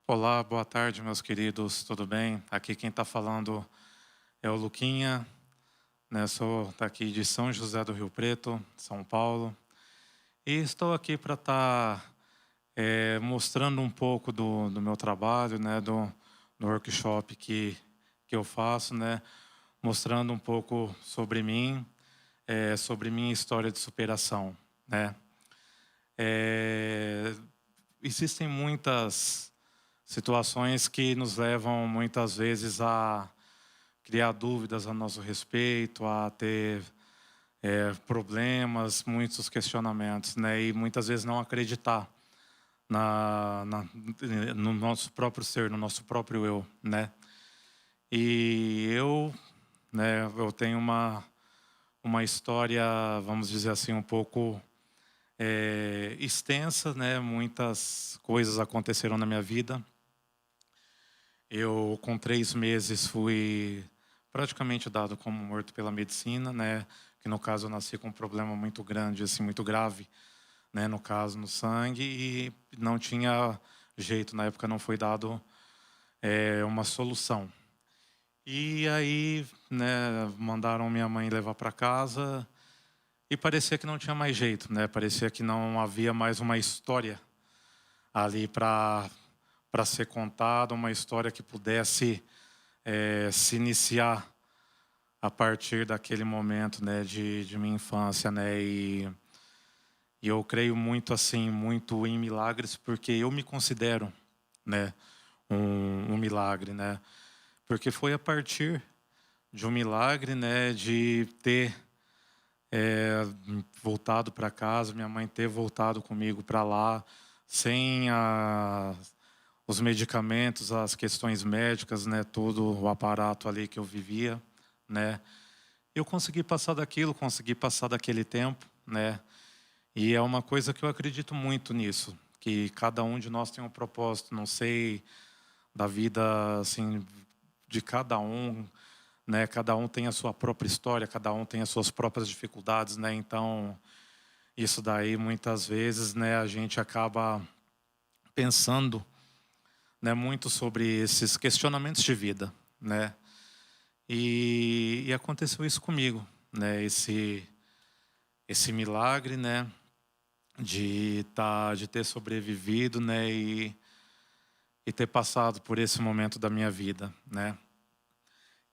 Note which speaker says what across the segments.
Speaker 1: Olá, boa tarde, meus queridos, tudo bem? Aqui quem está falando é o Luquinha, né? Sou daqui de São José do Rio Preto, São Paulo, e estou aqui para estar mostrando um pouco do meu trabalho, né? Do workshop que eu faço, né? Mostrando um pouco sobre mim, sobre minha história de superação, né? É, Existem muitas situações que nos levam muitas vezes a criar dúvidas a nosso respeito, a ter problemas, muitos questionamentos, né? E muitas vezes não acreditar na, na, no nosso próprio ser, no nosso próprio eu, né? E eu, né? Eu tenho uma história, vamos dizer assim, um pouco extensa, né? Muitas coisas aconteceram na minha vida. Eu, com 3 meses, fui praticamente dado como morto pela medicina, né? Que no caso eu nasci com um problema muito grande, assim, muito grave, né? No caso, no sangue, e não tinha jeito. Na época não foi dado uma solução. E aí, né? Mandaram minha mãe levar para casa e parecia que não tinha mais jeito, né? Parecia que não havia mais uma história ali para ser contada, uma história que pudesse se iniciar a partir daquele momento, né, de minha infância, né, e eu creio muito assim, muito em milagres, porque eu me considero, né, um milagre, né, porque foi a partir de um milagre, né, de ter voltado para casa, minha mãe ter voltado comigo para lá, sem os medicamentos, as questões médicas, né, todo o aparato ali que eu vivia, né. Eu consegui passar daquilo, consegui passar daquele tempo, né. E é uma coisa que eu acredito muito nisso, que cada um de nós tem um propósito. Não sei da vida assim de cada um, né. Cada um tem a sua própria história, cada um tem as suas próprias dificuldades, né. Então isso daí muitas vezes, né, a gente acaba pensando, né, muito sobre esses questionamentos de vida, né. E aconteceu isso comigo, né, esse milagre, né, de ter sobrevivido, né, e ter passado por esse momento da minha vida, né.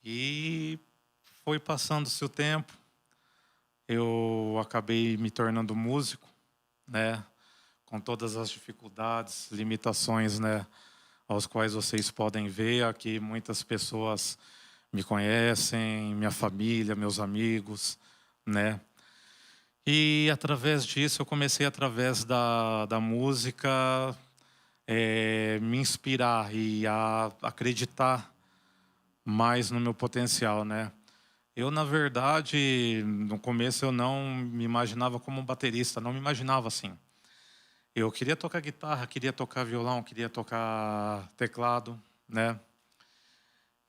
Speaker 1: E foi passando-se o tempo, eu acabei me tornando músico, né, com todas as dificuldades, limitações, né, aos quais vocês podem ver. Aqui muitas pessoas me conhecem, minha família, meus amigos, né. E através disso eu comecei, através da música, me inspirar e a acreditar mais no meu potencial, né. Eu, na verdade, no começo eu não me imaginava como um baterista, não me imaginava assim. Eu queria tocar guitarra, queria tocar violão, queria tocar teclado, né.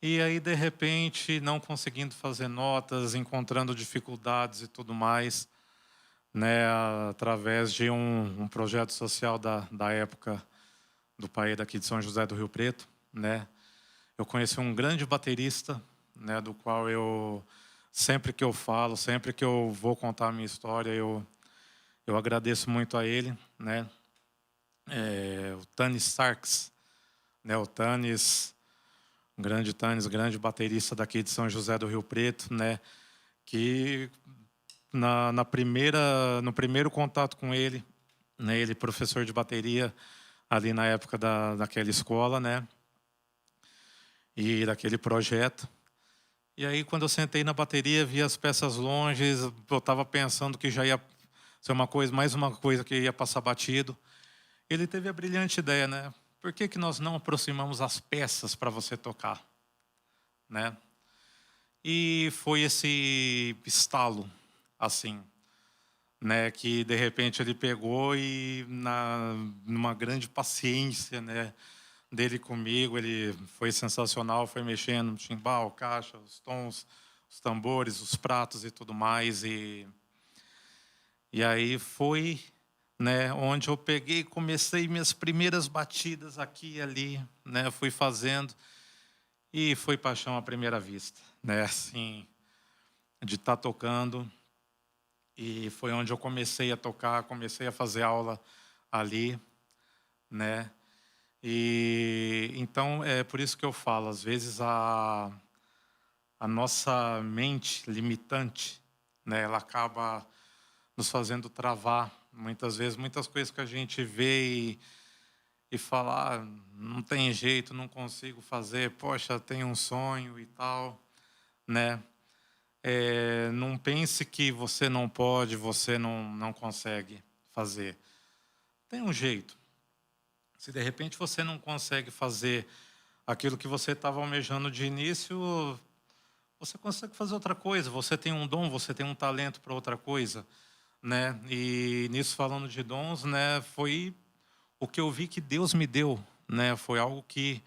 Speaker 1: E aí, de repente, não conseguindo fazer notas, encontrando dificuldades e tudo mais, né, através de um projeto social da época do pai daqui de São José do Rio Preto, né. Eu conheci um grande baterista, né, do qual eu sempre que eu falo, sempre que eu vou contar a minha história, eu agradeço muito a ele, né. O Tanis Sarks, né, o Tanis, um grande Tanis, grande baterista daqui de São José do Rio Preto, né, que no primeiro contato com ele, né, ele professor de bateria ali na época daquela escola, né, e daquele projeto. E aí, quando eu sentei na bateria, vi as peças longe, eu estava pensando que já ia ser uma coisa, mais uma coisa que ia passar batido. Ele teve a brilhante ideia, né? Por que que nós não aproximamos as peças para você tocar, né? E foi esse estalo, assim, né? Que de repente ele pegou e numa grande paciência, né? Dele comigo, ele foi sensacional, foi mexendo no timbal, caixa, os tons, os tambores, os pratos e tudo mais. E aí foi, né? Onde eu peguei e comecei minhas primeiras batidas aqui e ali, né? Fui fazendo e foi paixão à primeira vista, né? Assim, de estar tocando. E foi onde eu comecei a tocar, comecei a fazer aula ali, né? E então é por isso que eu falo, às vezes a nossa mente limitante, né, ela acaba nos fazendo travar muitas vezes muitas coisas que a gente vê e fala, ah, não tem jeito, não consigo fazer, poxa, tenho um sonho e tal, né? Não pense que você não pode, você não consegue fazer. Tem um jeito. Se de repente você não consegue fazer aquilo que você estava almejando de início, você consegue fazer outra coisa. Você tem um dom, você tem um talento para outra coisa, né? E nisso falando de dons, né, foi o que eu vi que Deus me deu, né? Foi algo que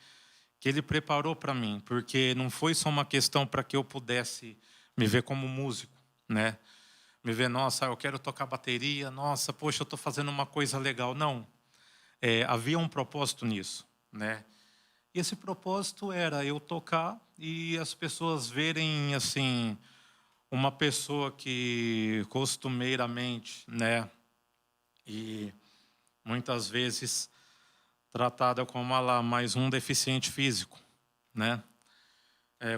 Speaker 1: Ele preparou para mim, porque não foi só uma questão para que eu pudesse me ver como músico, né? Me ver, nossa, eu quero tocar bateria, nossa, poxa, eu estou fazendo uma coisa legal. Não, havia um propósito nisso, né? E esse propósito era eu tocar e as pessoas verem, assim, uma pessoa que costumeiramente, né, e muitas vezes tratada como lá mais um deficiente físico, né?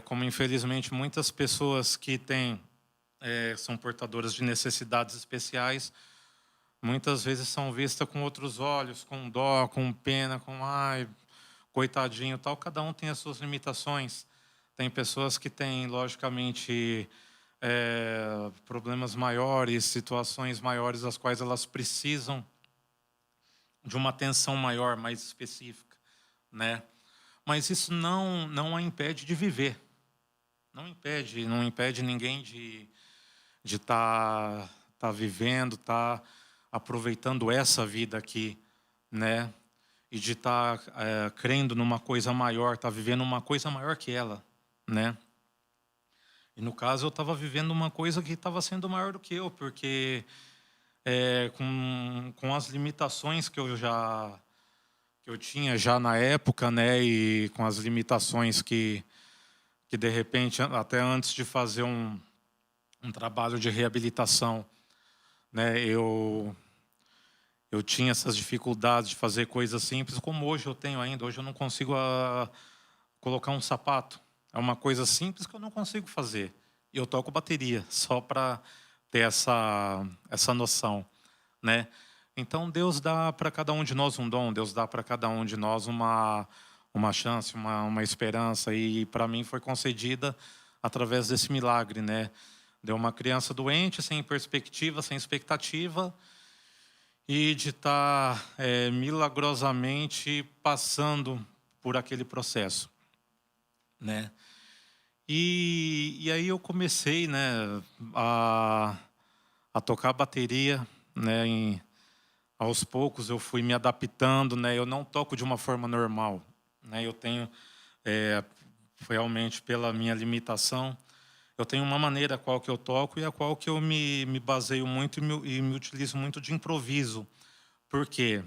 Speaker 1: Como infelizmente muitas pessoas que têm são portadoras de necessidades especiais, muitas vezes são vistas com outros olhos, com dó, com pena, com ai, coitadinho, tal. Cada um tem as suas limitações. Tem pessoas que têm, logicamente, problemas maiores, situações maiores, as quais elas precisam de uma atenção maior, mais específica, né? Mas isso não a impede de viver. Não impede ninguém de tá vivendo, tá aproveitando essa vida aqui, né? E de estar crendo numa coisa maior, tá vivendo uma coisa maior que ela, né? E no caso eu estava vivendo uma coisa que estava sendo maior do que eu, porque com as limitações que eu tinha já na época, né? E com as limitações que de repente até antes de fazer um trabalho de reabilitação, né? Eu tinha essas dificuldades de fazer coisas simples, como hoje eu tenho ainda. Hoje eu não consigo colocar um sapato. É uma coisa simples que eu não consigo fazer. E eu toco bateria, só para ter essa noção, né? Então Deus dá para cada um de nós um dom, Deus dá para cada um de nós uma chance, uma esperança. E para mim foi concedida através desse milagre, né? Deu uma criança doente, sem perspectiva, sem expectativa, e de estar milagrosamente passando por aquele processo, né? E aí eu comecei, né, a tocar bateria, né? Aos poucos eu fui me adaptando, né? Eu não toco de uma forma normal, né? Eu tenho, realmente pela minha limitação, eu tenho uma maneira a qual que eu toco e a qual que eu me baseio muito e me utilizo muito de improviso. Por quê?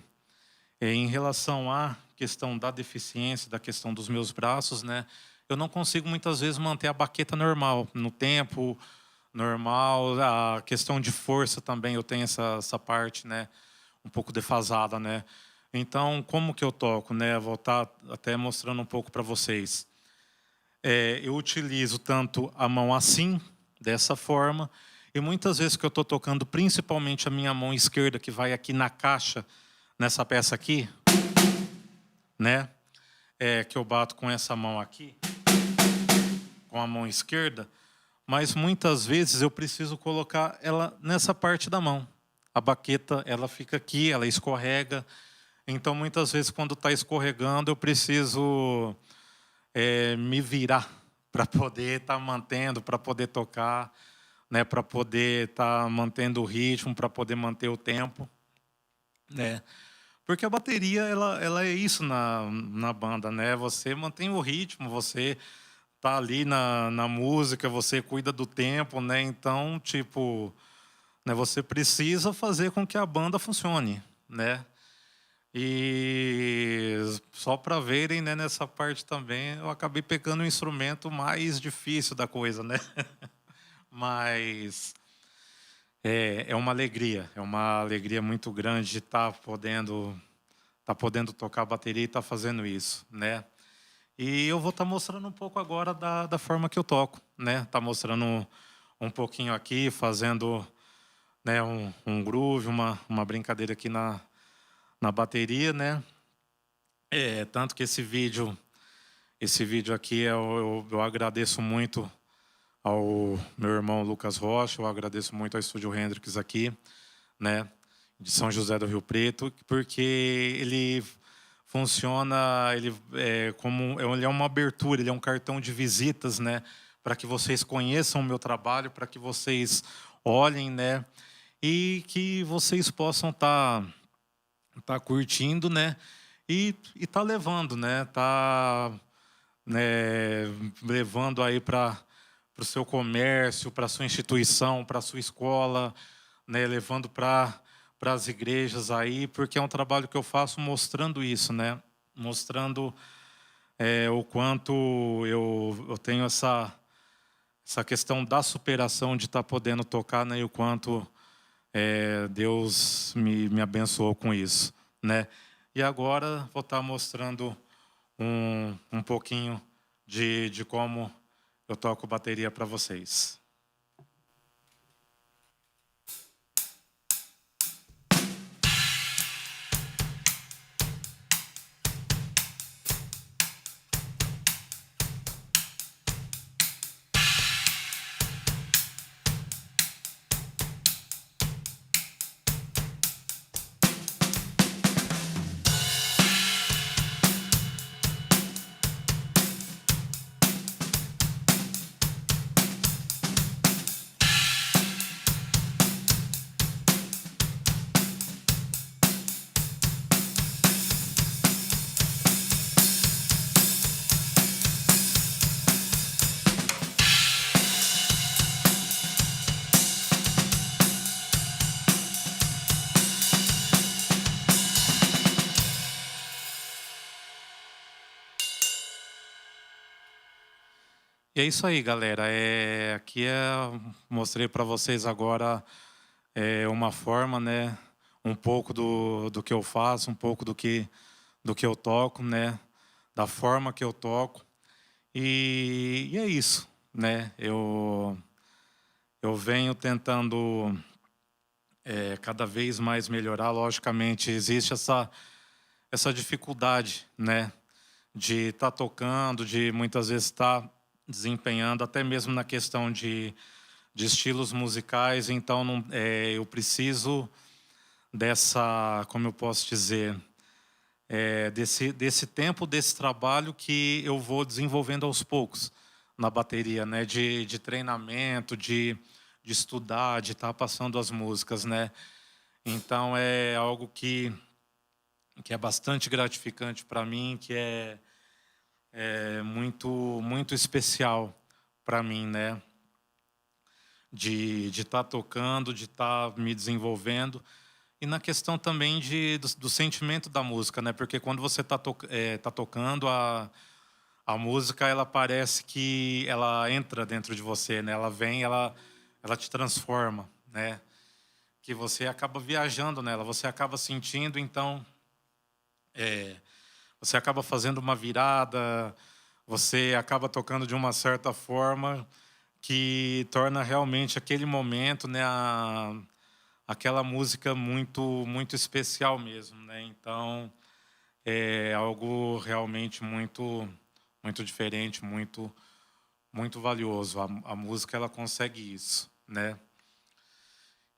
Speaker 1: Em relação à questão da deficiência, da questão dos meus braços, né? Eu não consigo muitas vezes manter a baqueta normal, no tempo normal. A questão de força também, eu tenho essa parte, né? Um pouco defasada, né? Então, como que eu toco, né? Vou estar até mostrando um pouco para vocês. Eu utilizo tanto a mão assim, dessa forma, e muitas vezes que eu estou tocando, principalmente a minha mão esquerda, que vai aqui na caixa, nessa peça aqui, né? Que eu bato com essa mão aqui, com a mão esquerda, mas muitas vezes eu preciso colocar ela nessa parte da mão. A baqueta, ela fica aqui, ela escorrega. Então, muitas vezes, quando está escorregando, eu preciso me virar para poder estar mantendo, para poder tocar, né? Para poder estar mantendo o ritmo, para poder manter o tempo, né? Porque a bateria, ela é isso na banda, né? Você mantém o ritmo, você tá ali na música, você cuida do tempo, né? Então, tipo, né? Você precisa fazer com que a banda funcione, né? E só para verem, né, nessa parte também, eu acabei pegando o instrumento mais difícil da coisa, né? Mas é é uma alegria muito grande de tá podendo tocar bateria e estar fazendo isso, né? E eu vou estar mostrando um pouco agora da forma que eu toco, né? Tá mostrando um pouquinho aqui, fazendo, né, um groove, uma brincadeira aqui na bateria, né? Tanto que esse vídeo aqui eu agradeço muito ao meu irmão Lucas Rocha, eu agradeço muito ao Estúdio Hendrix aqui, né, de São José do Rio Preto, porque ele funciona, ele é uma abertura, ele é um cartão de visitas, né, para que vocês conheçam o meu trabalho, para que vocês olhem, né, e que vocês possam tá curtindo, né, e tá levando, né, levando aí para o seu comércio, para a sua instituição, para a sua escola, né, levando para as igrejas aí, porque é um trabalho que eu faço mostrando isso, né, mostrando o quanto eu tenho essa questão da superação de estar podendo tocar, né, e o quanto Deus me abençoou com isso, né. E agora vou estar mostrando um pouquinho de como eu toco bateria para vocês. E é isso aí, galera. Mostrei para vocês agora uma forma, né, um pouco do que eu faço, um pouco do que eu toco, né, da forma que eu toco. E é isso, né? Eu venho tentando cada vez mais melhorar. Logicamente, existe essa dificuldade, né, de estar tocando, de muitas vezes estar desempenhando, até mesmo na questão de estilos musicais. Então, eu preciso como eu posso dizer, desse tempo, desse trabalho que eu vou desenvolvendo aos poucos na bateria, né? De treinamento, de estudar, de estar passando as músicas, né? Então é algo que é bastante gratificante para mim, que é muito especial para mim, né? De estar tocando, de estar me desenvolvendo. E na questão também do sentimento da música, né? Porque quando você está tá tocando, a música, ela parece que ela entra dentro de você, né? Ela vem, ela te transforma, né? Que você acaba viajando nela, você acaba sentindo, então você acaba fazendo uma virada, você acaba tocando de uma certa forma que torna realmente aquele momento, né, aquela música muito especial mesmo, né? Então é algo realmente muito diferente, muito valioso. A música ela consegue isso, né?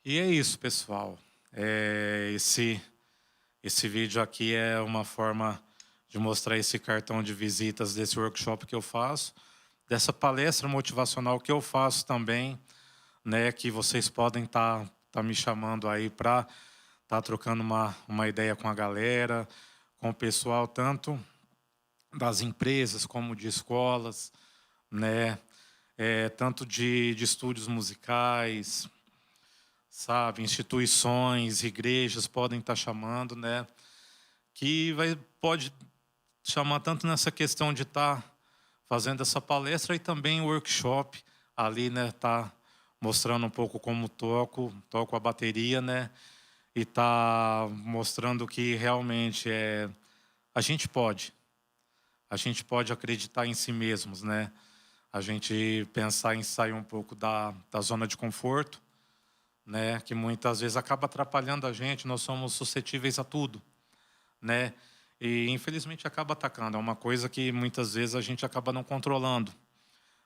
Speaker 1: E é isso, pessoal. Esse vídeo aqui é uma forma de mostrar esse cartão de visitas desse workshop que eu faço, dessa palestra motivacional que eu faço também, né? Que vocês podem tá me chamando aí para trocando uma ideia com a galera, com o pessoal tanto das empresas como de escolas, né? Tanto de estúdios musicais, sabe? Instituições, igrejas podem estar chamando, né? Que pode chamar tanto nessa questão de estar fazendo essa palestra e também o workshop ali, né? Tá mostrando um pouco como toco a bateria, né? E tá mostrando que realmente a gente pode. A gente pode acreditar em si mesmos, né? A gente pensar em sair um pouco da zona de conforto, né? Que muitas vezes acaba atrapalhando a gente, nós somos suscetíveis a tudo, né? E infelizmente acaba atacando, é uma coisa que muitas vezes a gente acaba não controlando.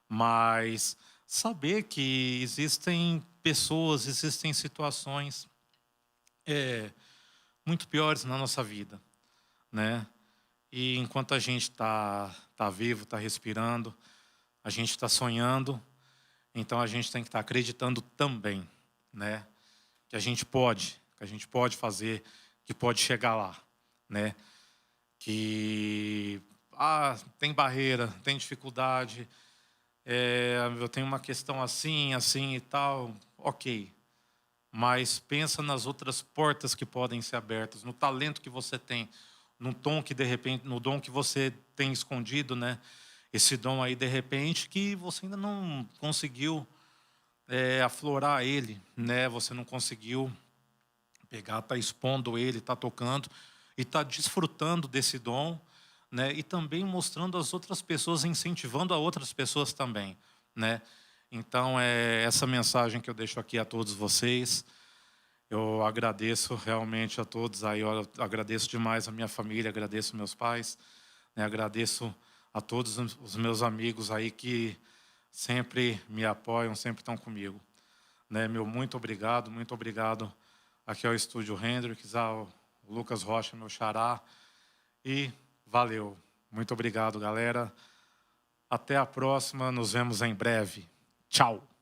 Speaker 1: Mas saber que existem pessoas, existem situações muito piores na nossa vida, né? E enquanto a gente tá vivo, está respirando, a gente está sonhando, então a gente tem que estar acreditando também, né? Que a gente pode fazer, que pode chegar lá, né? Que tem barreira, tem dificuldade, eu tenho uma questão assim, assim e tal, ok. Mas pensa nas outras portas que podem ser abertas, no talento que você tem, no tom que de repente, no dom que você tem escondido, né? Esse dom aí de repente que você ainda não conseguiu aflorar ele, né? Você não conseguiu pegar, tá expondo ele, tá tocando e tá desfrutando desse dom, né? E também mostrando às outras pessoas, incentivando a outras pessoas também, né? Então é essa mensagem que eu deixo aqui a todos vocês. Eu agradeço realmente a todos aí, eu agradeço demais a minha família, agradeço meus pais, né? Agradeço a todos os meus amigos aí que sempre me apoiam, sempre estão comigo, né? Meu muito obrigado aqui ao Estúdio Hendrix, ao Lucas Rocha, meu xará, e valeu. Muito obrigado, galera. Até a próxima, nos vemos em breve. Tchau.